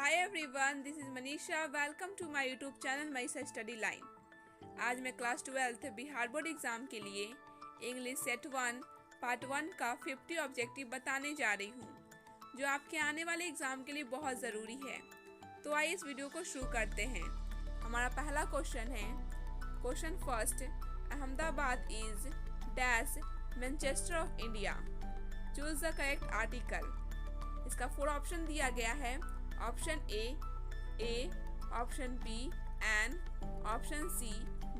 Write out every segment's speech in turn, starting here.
Hi everyone, this is Manisha. Welcome to my YouTube channel Manisha study line. आज मैं class 12 Bihar board exam के लिए English set 1 part 1 का 50 objective बताने जा रही हूँ, जो आपके आने वाले एग्ज़ाम के लिए बहुत ज़रूरी है। तो आइए इस वीडियो को शुरू करते हैं। हमारा पहला क्वेश्चन है, question first, Ahmedabad is dash Manchester of India. Choose the correct article. इसका 4 ऑप्शन दिया गया है। Option A, option B an, option C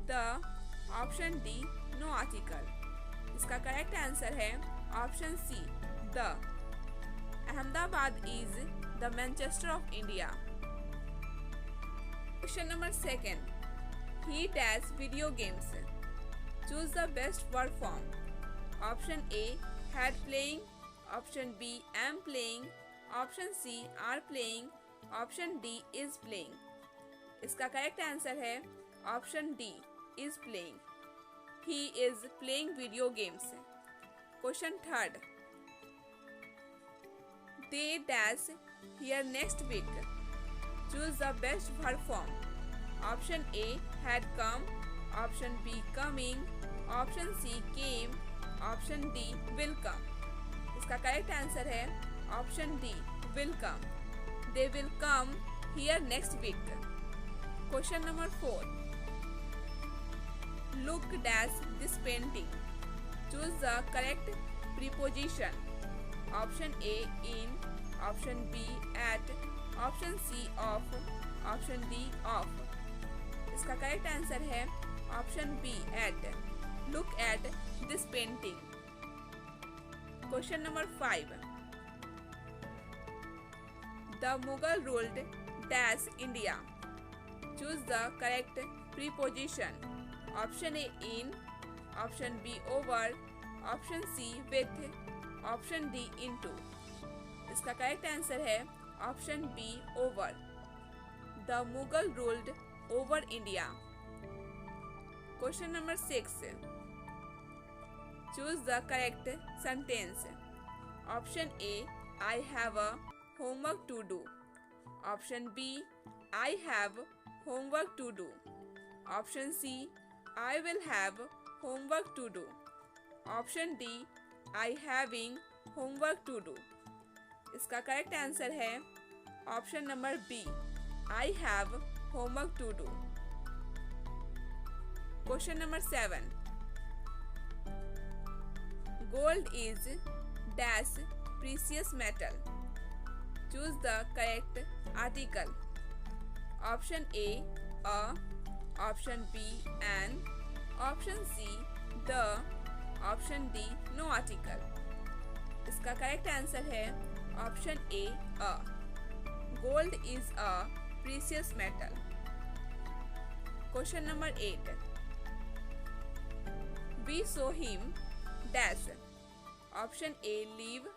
the, option D no article. इसका करेक्ट आंसर है option C the. Ahmedabad is the Manchester of India. Question number second, he dash video games. Choose the best word form. Option A had playing, option B am playing, option C are playing, option D is playing. इसका correct answer है option D is playing. He is playing video games. Question third, they dash here next week. Choose the best verb form. Option A had come, option B coming, option C came, option D will come. इसका correct answer है option D will come. They will come here next week. Question number 4, look dash this painting. Choose the correct preposition. Option A in, option B at, option C of, option D off. इसका correct answer है option B at. Look at this painting. Question number 5, the Mughal ruled dash India. Choose the correct preposition. Option A in, option B over, option C with, option D into. इसका correct answer है option B over. The Mughal ruled over India. Question number 6, choose the correct sentence. Option A I have a homework to do, option B I have homework to do, option C I will have homework to do, option D I having homework to do। इसका correct answer है option number B I have homework to do। Question number 7, gold is dash precious metal। Choose the correct article. Option A option B an, option C the, option D no article। इसका correct answer है option A a. Gold is a precious metal. Question number 8, we saw him dash. Option A leave,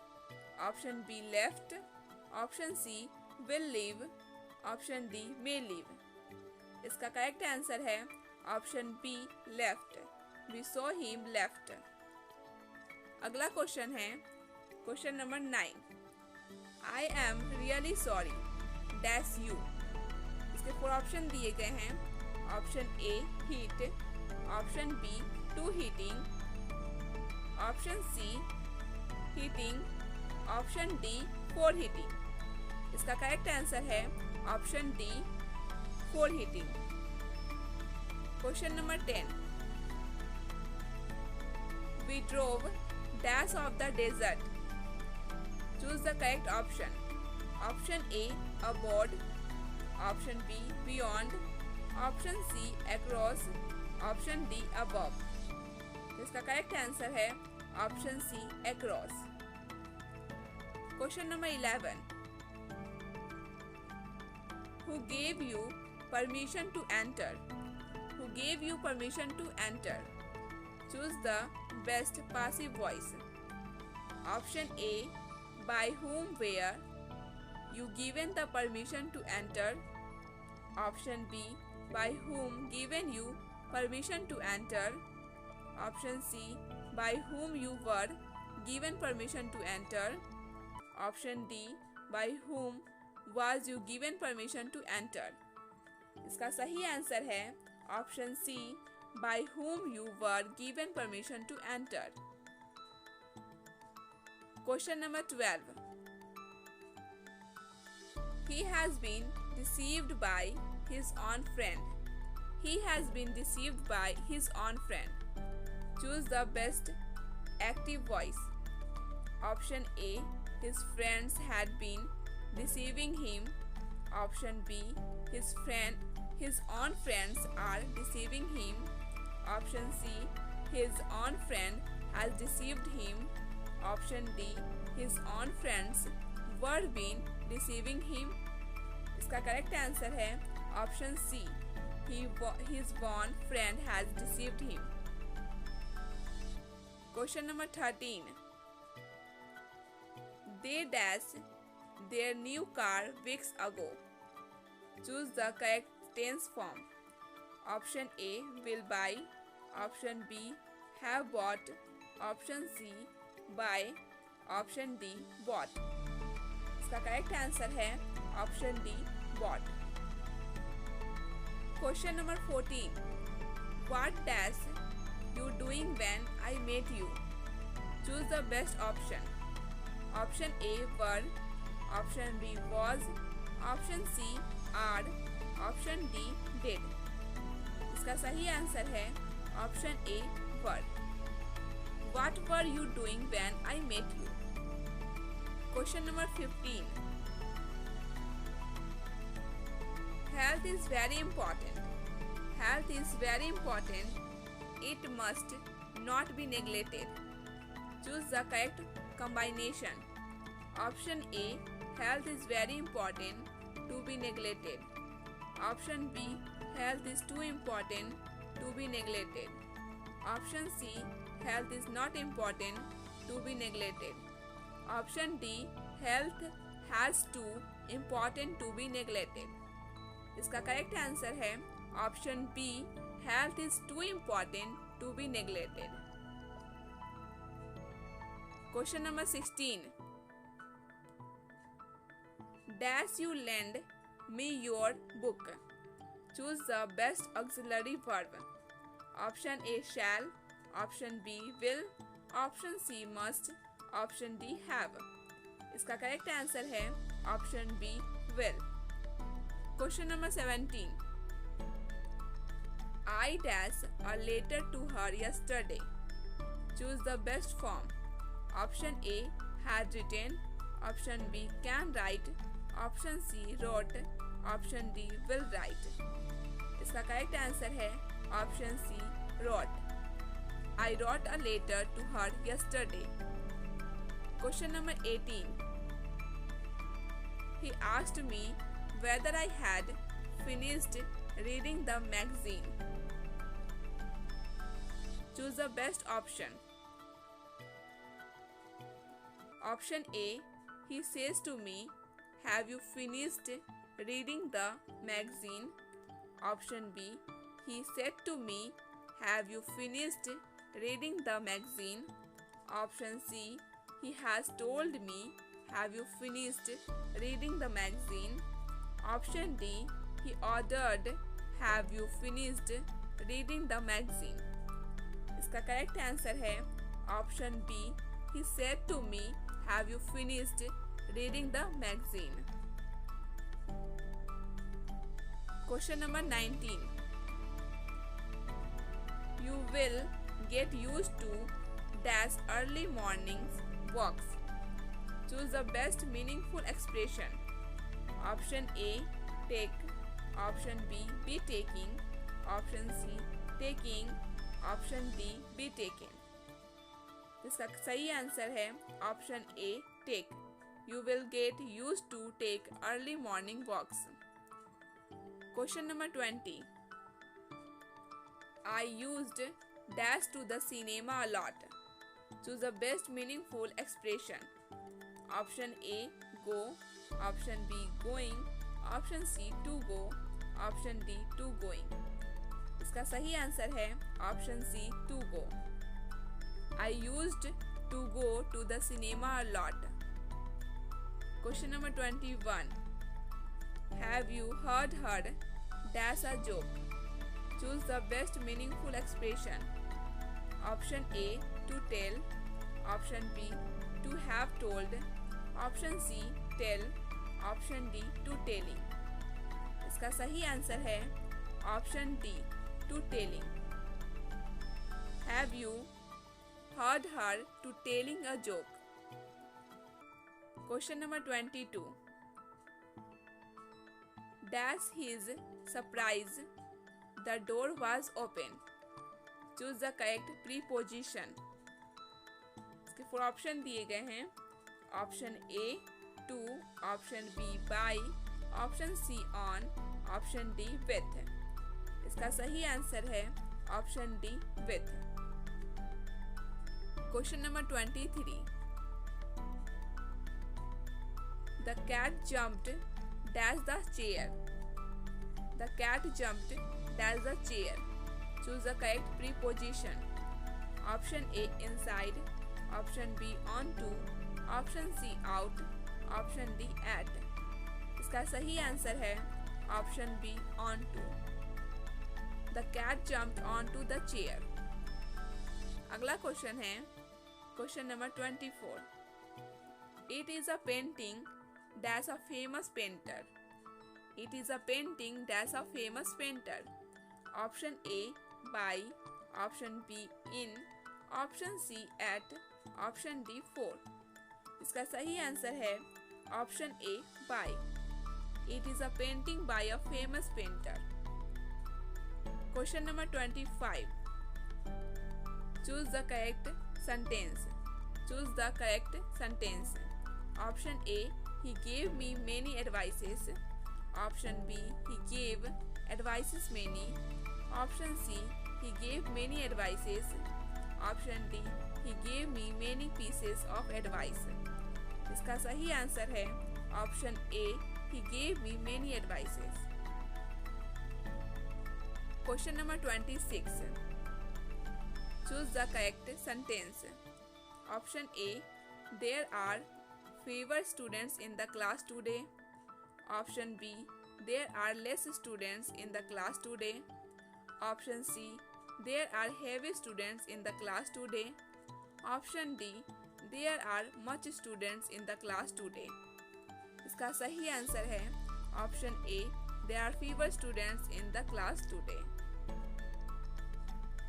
option B left, option C will leave, option D may leave. इसका correct answer है option B left. We saw him left. अगला question है question number 9, I am really sorry dash you. इसके 4 option दिए गए हैं। Option A heat, option B to heating, option C heating, option D for heating. इसका correct answer है option D for heating. Question number 10, we drove dash of the desert. Choose the correct option. Option A aboard, option B beyond, option C across, option D above. इसका correct answer है option C across. Question number 11, who gave you permission to enter? Who gave you permission to enter? Choose the best passive voice. Option A by whom where you given the permission to enter, option B by whom given you permission to enter, option C by whom you were given permission to enter, option D by whom was you given permission to enter? इसका सही answer है option C, by whom you were given permission to enter. Question number 12. He has been deceived by his own friend. He has been deceived by his own friend. Choose the best active voice. Option A, his friends had been deceiving him. Option B, his own friends are deceiving him. Option C, his own friend has deceived him. Option D, his own friends were been deceiving him. इसका correct answer है option C, his own friend has deceived him. Question number 13. They dashed their new car weeks ago. Choose the correct tense form. Option A, will buy. Option B, have bought. Option C, buy. Option D, bought. इसका correct answer है option D, bought. Question number 14. What dash you doing when I met you? Choose the best option. Option A, were. Option B, was. Option C, are. Option D, did. इसका सही answer है option A, were. What were you doing when I met you? Question number 15. Health is very important. Health is very important. It must not be neglected. Choose the correct combination. Option A, health is very important to be neglected. Option B, health is too important to be neglected. Option C, health is not important to be neglected. Option D, health has too important to be neglected. इसका correct answer है option B, health is too important to be neglected. Question number 16. Dash you lend me your book. Choose the best auxiliary verb. Option A, shall. Option B, will. Option C, must. Option D, have. इसका correct answer है option B, will. Question number 17. I dash a letter to her yesterday. Choose the best form. Option A, had written. Option B, can write. Option C, wrote. Option D, will write. इसका correct answer है option C, wrote. I wrote a letter to her yesterday. Question number 18. He asked me whether I had finished reading the magazine. Choose the best option. Option A, he says to me, have you finished reading the magazine? Option B, he said to me, have you finished reading the magazine? Option C, he has told me, have you finished reading the magazine? Option D, he ordered, have you finished reading the magazine? इसका correct answer है option B, he said to me, have you finished reading the magazine? Question number 19. You will get used to dash early mornings walks. Choose the best meaningful expression. Option A, take. Option B, be taking. Option C, taking. Option D, be taken. इसका सही answer है option A, take. You will get used to take early morning walks. Question number 20. I used dash to the cinema a lot. Choose the best meaningful expression. Option A, go. Option B, going. Option C, to go. Option D, to going. इसका सही answer है option C, to go. I used to go to the cinema a lot. Question number 21. Have you heard dash a joke? Choose the best meaningful expression. Option A, to tell. Option B, to have told. Option C, tell. Option D, to telling. इसका सही answer है option D, to telling. Have you heard her to telling a joke? Question number 22. Dash his surprise, the door was open. Choose the correct preposition. इसके 4 option दिए गए हैं. Option A, to. Option B, by. Option C, on. Option D, with. इसका सही answer है option D, with. Question number 23. The cat jumped dash the chair. The cat jumped dash the chair. Choose the correct preposition. Option A, inside. Option B, onto. Option C, out. Option D, at. इसका सही answer है option B, onto. The cat jumped onto the chair. अगला question है question number 24. It is a painting dash a famous painter. It is a painting dash a famous painter. Option A, by. Option B, in. Option C, at. Option D, for. इसका सही answer है option A, by. It is a painting by a famous painter. Question number 25. Choose the correct sentence. Choose the correct sentence. Option A, he gave me many advices. Option B, he gave advices many. Option C, he gave many advices. Option D, he gave me many pieces of advice. इसका सही answer है option A, he gave me many advices. Question number 26. Choose the correct sentence. Option A, there are fewer students in the class today. Option B, there are less students in the class today. Option C, there are heavy students in the class today. Option D, there are much students in the class today. इसका सही answer है option A, there are fewer students in the class today.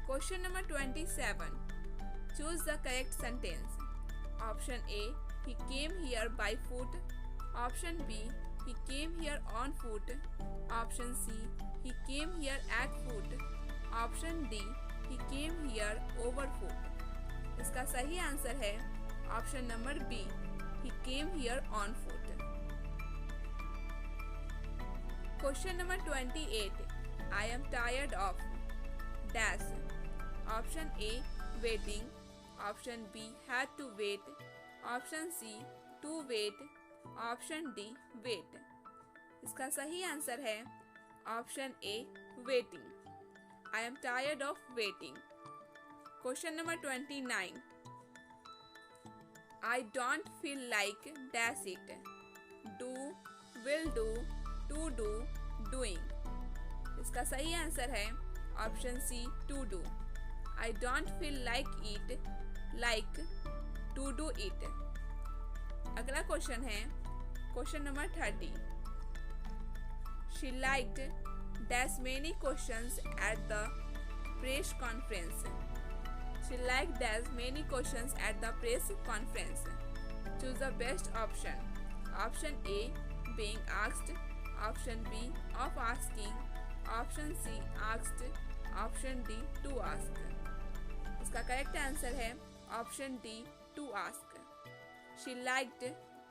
Question number 27. Choose the correct sentence. Option A, he came here by foot. Option B, he came here on foot. Option C, he came here at foot. Option D, he came here over foot. इसका सही answer है option number B, he came here on foot. Question number 28. I am tired of dash. Option A, waiting. Option B, had to wait. Option C, to wait. Option D, wait. इसका सही answer है option A, waiting. I am tired of waiting. Question number 29. I don't feel like dash it. Do, will do, to do, doing. इसका सही answer है option C, to do. I don't feel like it, like, to do it. अगला question है question number 30. She liked dash many questions at the press conference. She liked dash many questions at the press conference. Choose the best option. Option A, being asked. Option B, of asking. Option C, asked. Option D, to ask. इसका correct answer है option D, to ask. She liked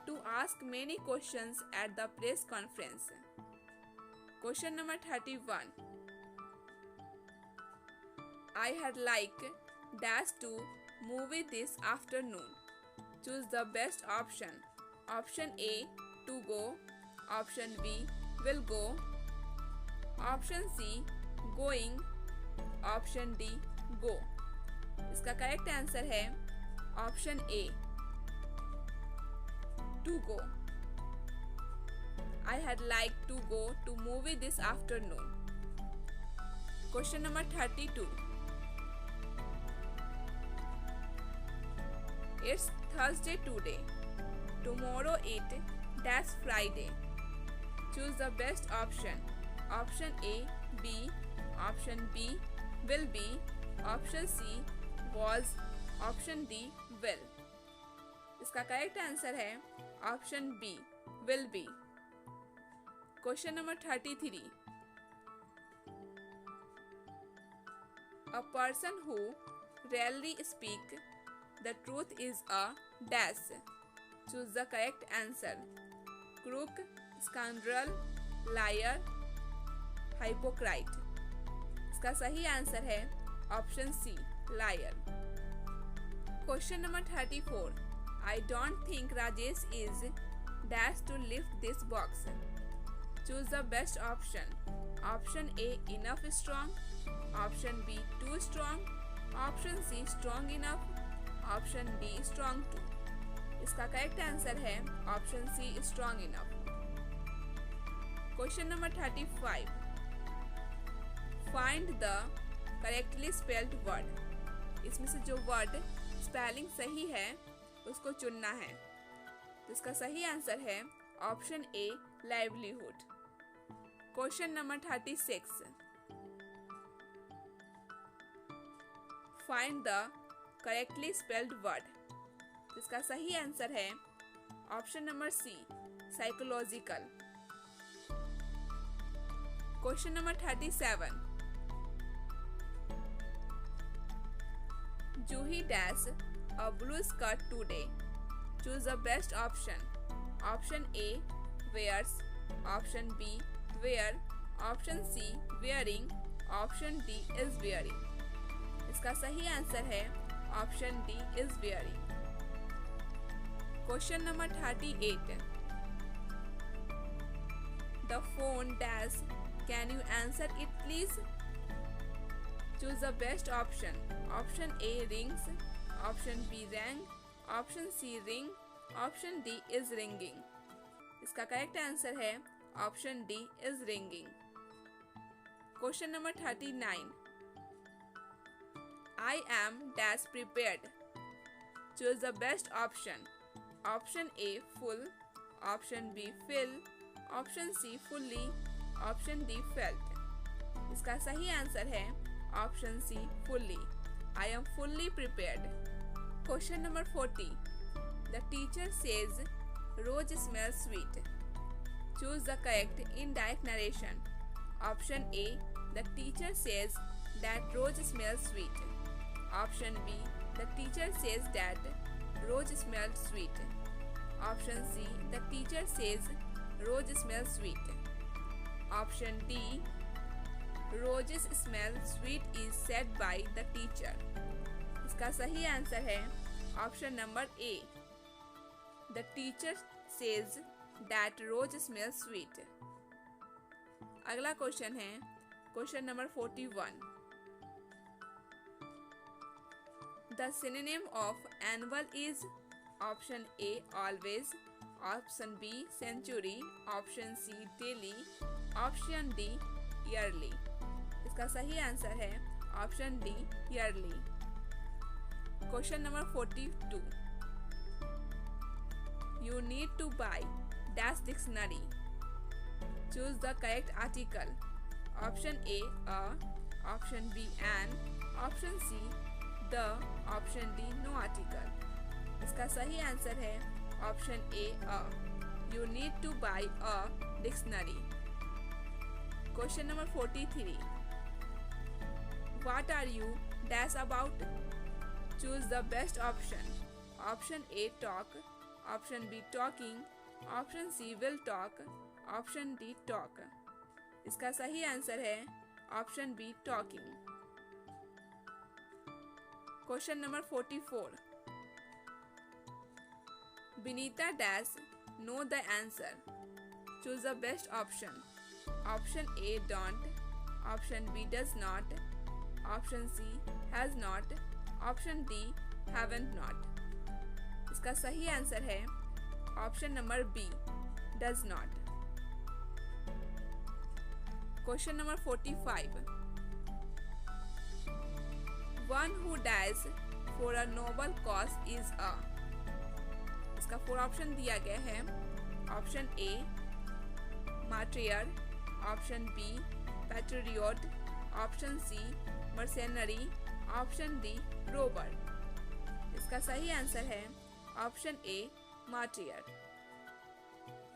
to ask many questions at the press conference. Question number 31. I had like dash to movie this afternoon. Choose the best option. Option A, to go. Option B, will go. Option C, going. Option D, go. इसका correct answer है option A, to go. I had liked to go to movie this afternoon. Question number 32. It's Thursday today. Tomorrow that's Friday. Choose the best option. Option A, B. Option B, will be. Option C, was. Option D, will. इसका correct answer है option B, will be. Question number 33. A person who rarely speak the truth is a dash. Choose the correct answer. Crook, scoundrel, liar, hypocrite. इसका सही answer है option C, liar. Question number 34. I don't think Rajesh is dash to lift this box. Choose the best option. Option A, enough strong. Option B, too strong. Option C, strong enough. Option D, strong too. इसका correct answer है option C, strong enough. Question number 35. Find the correctly spelled word. इसमें से जो word spelling सही है उसको चुनना है. तो इसका सही आंसर है option A, livelihood. Question number 36. Find the correctly spelled word. इसका सही आंसर है option number C, psychological. Question number 37. Juhi dash a blue skirt today. Choose the best option. Option A, wears. Option B, wear. Option C, wearing. Option D is wearing. इसका सही answer है option D, is wearing. Question number 38. The phone dash. Can you answer it please? Choose the best option. Option A, rings. Option B, rang. Option C, ring. Option D is ringing. इसका correct answer है option D, is ringing. Question number 39. I am dash prepared. Choose the best option. Option A, full. Option B, fill. Option C, fully. Option D, felt. इसका सही answer है option C, fully. I am fully prepared. Question number 40. The teacher says rose smells sweet. Choose the correct indirect narration. Option A, the teacher says that rose smells sweet. Option B, the teacher says that rose smells sweet. Option C, the teacher says rose smells sweet. Option D, roses smell sweet is said by the teacher. इसका सही answer है option number A, the teacher says that rose smells sweet. अगला question है question number 41. The synonym of annual is. Option A, always. Option B, century. Option C, daily. Option D, yearly. इसका सही answer है option D, yearly. Question number 42. You need to buy dash dictionary. Choose the correct article. Option A, a. Option B, an. Option C, the. Option D, no article. इसका सही answer है option A, a. You need to buy a dictionary. Question number 43. What are you dash about? Choose the best option. Option A, talk. Option B, talking. Option C, will talk. Option D, talk. इसका सही answer है option B, talking. Question number 44. Binita dash know the answer. Choose the best option. Option A, don't. Option B, does not. Option C, has not. Option D, haven't not. इसका सही answer है option number B, does not. Question number 45. One who dies for a noble cause is a. इसका 4 option दिया गया है. Option A martyr, option B patriot, option C mercenary, option D robber. इसका सही answer है option A martyr.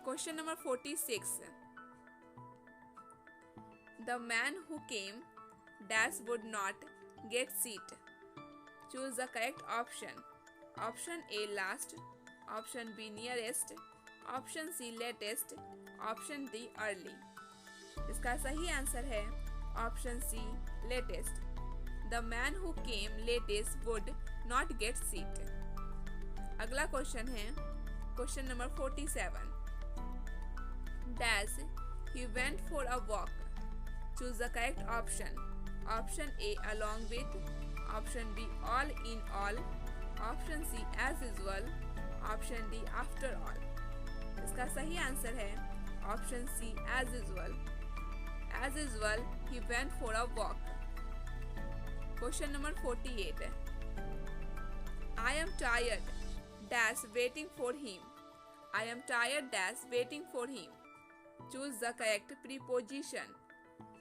Question number 46. The man who came dash would not get seat. Choose the correct option. Option A last, option B nearest, option C latest, option D early. इसका सही answer है option C latest. The man who came latest would not get seat. अगला question है question number 47. Dash he went for a walk. Choose the correct option. Option A along with, option B all in all, option C as usual, option D after all. इसका सही answer है option C as usual. As usual he went for a walk. Question number 48. I am tired dash waiting for him. I am tired dash waiting for him. Choose the correct preposition.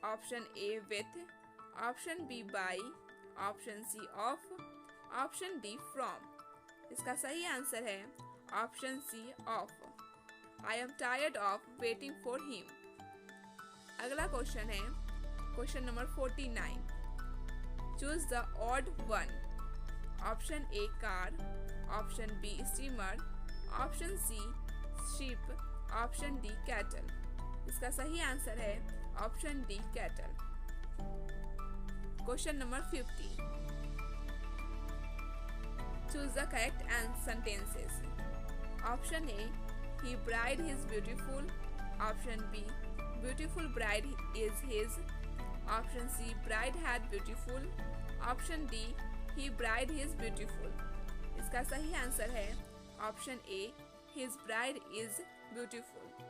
Option A with, option B by, option C of, option D from. इसका सही answer है option C of. I am tired of waiting for him. अगला question है question number 49. Choose the odd one. Option A car, option B steamer, option C sheep, option D cattle. इसका सही answer है option D cattle. Question number 50. Choose the correct sentences. Option A he bride is beautiful, option B beautiful bride is his, option C bride had beautiful, option D he bride is beautiful. इसका सही answer है option A his bride is beautiful.